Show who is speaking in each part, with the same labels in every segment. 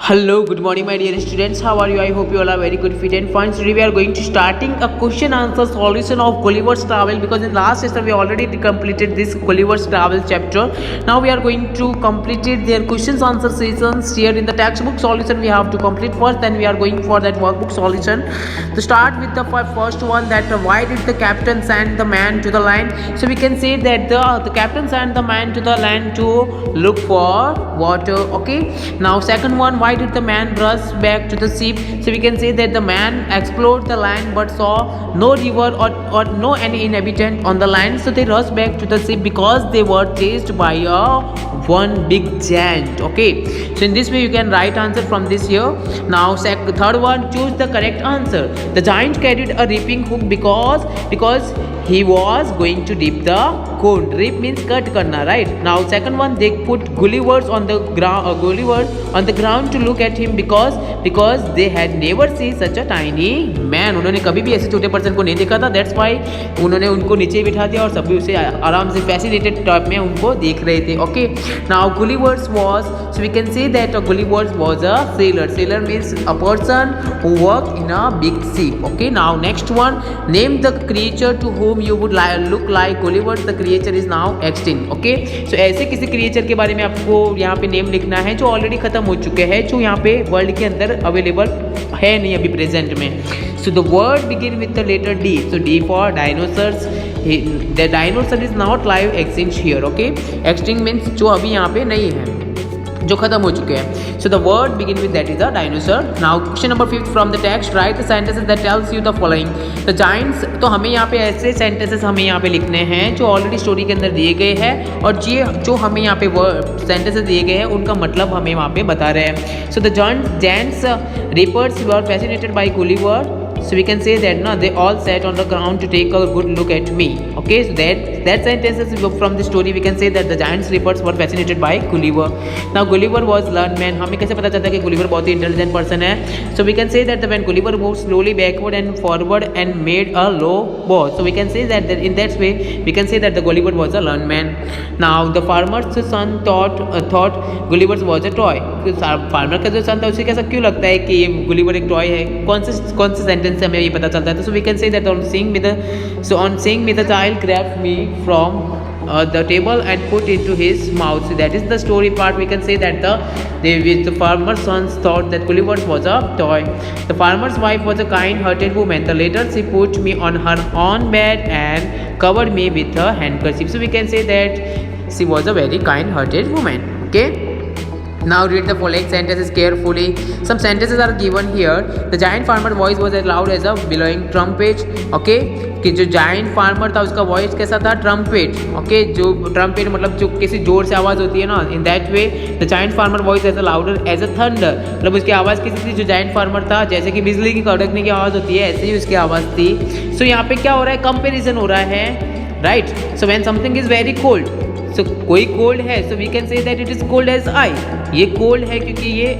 Speaker 1: Hello, good morning, my dear students. How are you? I hope you all are very good, fit and fine. Today we are going to starting a question answer solution of Gulliver's Travel because in last session we already completed this Gulliver's Travel chapter. Now we are going to complete their questions answer sessions here in the textbook solution. We have to complete first, then we are going for that workbook solution. To start with the first one, that why did the captain send the man to the land? So we can say that the captain sent the man to the land to look for water. Okay. Now second one, why did the man rush back to the ship? So we can say that the man explored the land but saw no river or no any inhabitant on the land, so they rushed back to the ship because they were chased by a one big giant. Okay, so in this way you can write answer from this here. Now third one, choose the correct answer. The giant carried a reaping hook because he was going to dip the corn. Reap means cut karna, right? Now second one, they put Gullivers on the ground, Gulliver on the ground to look at him because they had never seen such a tiny man. उन्होंने कभी भी ऐसे छोटे person को नहीं देखा था. That's why उन्होंने उनको नीचे बिठा दिया और सभी उसे आराम से फैसिलिटेड टाइप में उनको देख रहे थे. Okay, now Gullivers was, so we can say that Gullivers was a sailor. Sailor means a person who worked in a big ship. Okay, now next one, name the creature to whom you would look like Gullivers. The creature is now extinct. Okay, so ऐसे किसी creature के बारे में आपको यहाँ पे name लिखना है जो ऑलरेडी खत्म हो चुके हैं, जो यहाँ पे वर्ल्ड के अंदर अवेलेबल है नहीं अभी प्रेजेंट में. So the word begin with the letter D. So D for dinosaurs. The dinosaur is not live extinct here. Okay, extinct means जो अभी यहाँ पे नहीं है, जो खत्म हो चुके हैं. So the word begin with that is a dinosaur. Now question number 5 from the text, write the sentences that tells you the following. The giants, तो हमें यहाँ पे ऐसे sentences हमें यहाँ पे लिखने हैं जो ऑलरेडी स्टोरी के अंदर दिए गए हैं और ये जो हमें यहाँ पे sentences दिए गए हैं उनका मतलब हमें वहाँ पे बता रहे हैं. So the giants reapers were fascinated by Gulliver. So we can say that no, they all sat on the ground to take a good look at me. Okay, so that sentences from the story we can say that the giant reapers were fascinated by Gulliver. Now Gulliver was learned man. हमें कैसे पता चलता है कि Gulliver बहुत ही intelligent person है? So we can say that when Gulliver moved slowly backward and forward and made a low bow. So we can say that in that way we can say that the Gulliver was a learned man. Now the farmer's son thought Gulliver was a toy. Farmer का जो सन था उसे कैसा क्यों लगता है कि ये गुलिवर एक टॉय है? कौन से सेंटेंस से हमें ये पता चलता है? तो so we can say that on seeing me the child grabbed me from the table and put into his mouth. So that is the story part. We can say that the farmer's son thought that Gulliver was a toy. The farmer's wife was a kind-hearted woman. The later she put me on her own bed and covered me with a handkerchief. So we can say that she was a very kind-hearted woman. Okay. Now read the following sentences carefully. Some sentences are given here. The giant farmer voice was as loud as a bellowing trumpet. Okay, कि जो giant farmer था उसका voice कैसा था? Trumpet. Okay, जो trumpet मतलब जो किसी जोर से आवाज़ होती है ना. In that way, the giant farmer voice as a louder as a thunder. मतलब उसकी आवाज़ कैसी थी? जो giant farmer था जैसे कि बिजली की कड़कने की आवाज़ होती है ऐसे ही उसकी आवाज़ थी. So यहाँ पे क्या हो रहा है? Comparison हो रहा है, right? So when something is very cold, so कोई कोल्ड है, so we can say that it is cold as ice. ये कोल्ड है क्योंकि ये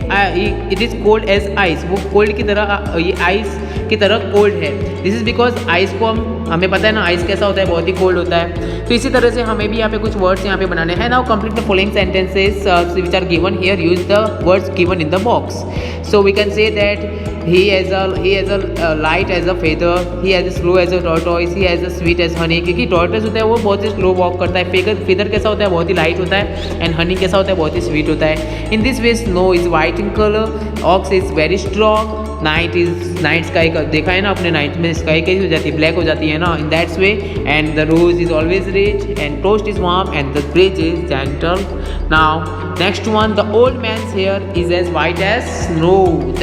Speaker 1: it is cold as ice. वो कोल्ड की तरह, ये आइस की तरह कोल्ड है. दिस इज बिकॉज आइस को हमें पता है ना आइस कैसा होता है, बहुत ही कोल्ड होता है. तो इसी तरह से हमें भी यहाँ पे कुछ वर्ड्स यहाँ पे बनाने हैं. Now complete the following sentences which are given here. Use the words given in the box. So we can say that he has a light as a feather, he has a slow as a tortoise, he has a sweet as honey. क्योंकि tortoise होता है वो बहुत ही slow walk करता है. feather कैसा होता है? बहुत ही लाइट होता है. एंड honey कैसा होता है? बहुत ही स्वीट होता है. In this way snow is white in color, ox is very strong, night sky का देखा है ना आपने, नाइट में स्काई कैसी हो जाती है? ब्लैक हो जाती है ना. In that's way. And the rose is always rich and toast is warm and the bridge is gentle. Now next one, the old man's hair is as white as snow,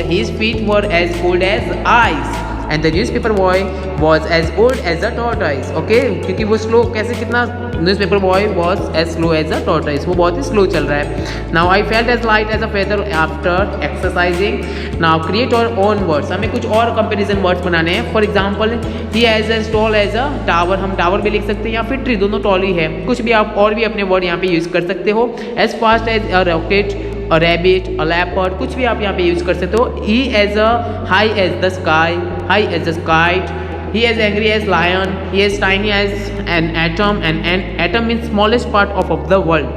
Speaker 1: his feet were as cold as ice and the newspaper boy was as old as a tortoise. Okay, क्योंकि वो slow कैसे, कितना newspaper boy was as slow as a tortoise, वो बहुत ही slow चल रहा है. Now I felt as light as a feather after exercising. Now create our own words. हमें कुछ और कंपेरिजन वर्ड्स बनाने हैं. For example, he as as tall as a tower. हम टावर भी लिख सकते हैं या फिर ट्री, दोनों टॉल ही है. कुछ भी आप और भी अपने वर्ड यहाँ पे यूज़ कर सकते हो. As fast as a rocket, a rabbit, a leopard, कुछ भी आप यहाँ पे यूज कर सकते हो. He as a high as the sky, high as a kite. He is angry as lion. He is tiny as an atom, and an atom means smallest part of the world.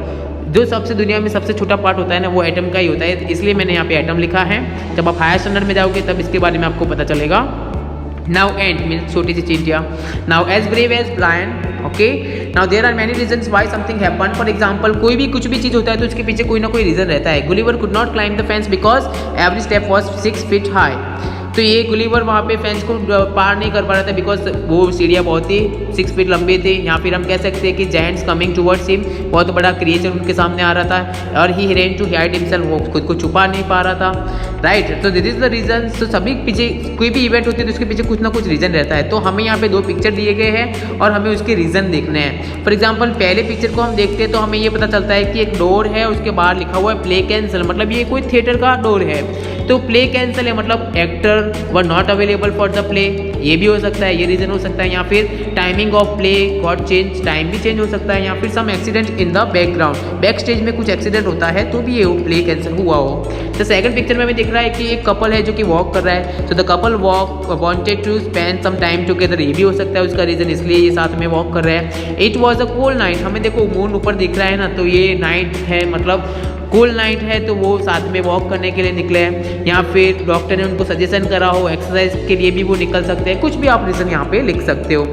Speaker 1: जो सबसे दुनिया में सबसे छोटा part होता है ना वो एटम का ही होता है, इसलिए मैंने यहाँ पे एटम लिखा है। जब आप हायर स्टैंडर्ड में जाओगे तब इसके बारे में आपको पता चलेगा। नाउ एंड मीन्स छोटी सी चींटियाँ। Now as brave as lion, okay. Now there are many reasons why something happen. For example कोई भी कुछ भी चीज़ होता है तो उसके पीछे कोई ना कोई रीज़न रहता है। Gulliver could not climb the fence because every step was 6 feet high. तो ये गुलिवर वहाँ पे फेंस को पार नहीं कर पा रहा था बिकॉज वो सीढ़ियाँ बहुत ही 6 फीट लंबे थे। यहाँ फिर हम कह सकते हैं कि जायंट्स कमिंग टुवर्ड्स हिम, बहुत बड़ा क्रिएचर उनके सामने आ रहा था और ही रेन टू हाइड हिमसेल्फ, वो खुद को छुपा नहीं पा रहा था, राइट। तो दिस इज द रीजन। तो सभी पीछे कोई भी इवेंट होती है तो उसके पीछे कुछ ना कुछ रीजन रहता है। तो हमें यहाँ पे 2 पिक्चर दिए गए हैं और हमें उसके रीजन देखने हैं। फॉर एग्जाम्पल पहले पिक्चर को हम देखते हैं तो हमें ये पता चलता है कि एक डोर है, उसके बाहर लिखा हुआ है प्ले कैंसल, मतलब ये कोई थिएटर का डोर है। तो प्ले कैंसल है मतलब actor were not available for the play, ये भी हो सकता है, ये रीजन हो सकता है। या फिर timing of play got change, time भी चेंज हो सकता है। या फिर some accident in the background, back stage में कुछ एक्सीडेंट होता है तो भी ये प्ले कैंसिल हुआ हो। तो सेकंड पिक्चर में हमें दिख रहा है कि एक कपल है जो कि वॉक कर रहा है। So the couple walk wanted to spend some time together, ये भी हो सकता है उसका रीजन, इसलिए ये साथ में वॉक कर रहे हैं। It was a cold night, हमें देखो मून ऊपर दिख रहा है ना, तो ये नाइट है मतलब कूल नाइट है, तो वो साथ में वॉक करने के लिए निकले हैं। या फिर डॉक्टर ने उनको सजेशन करा हो एक्सरसाइज के लिए भी वो निकल सकते हैं, कुछ भी आप रीज़न यहाँ पे लिख सकते हो।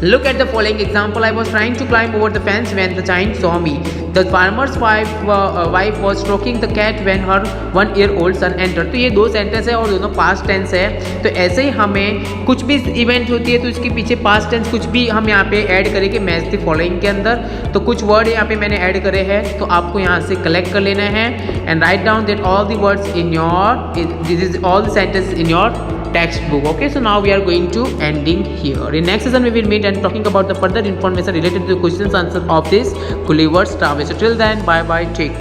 Speaker 1: Look at the following example. I was trying to climb over the fence when the giant saw me. The farmer's wife was stroking the cat when her 1-year-old son entered. तो ये 2 sentence है और दोनों past tense है। तो ऐसे ही हमें कुछ भी इवेंट होती है तो इसके पीछे पास्ट टेंस कुछ भी हम यहाँ पे ऐड करेंगे मैच द फॉलोइंग के अंदर। तो कुछ वर्ड यहाँ पे मैंने ऐड करे हैं तो आपको यहाँ से कलेक्ट कर लेना है and write down that all the words in your, this is all the sentence in your textbook. Okay, so now we are going to ending here. In next session we will meet and talking about the further information related to the questions answers of this Gulliver's Travels. So till then, bye bye, take care.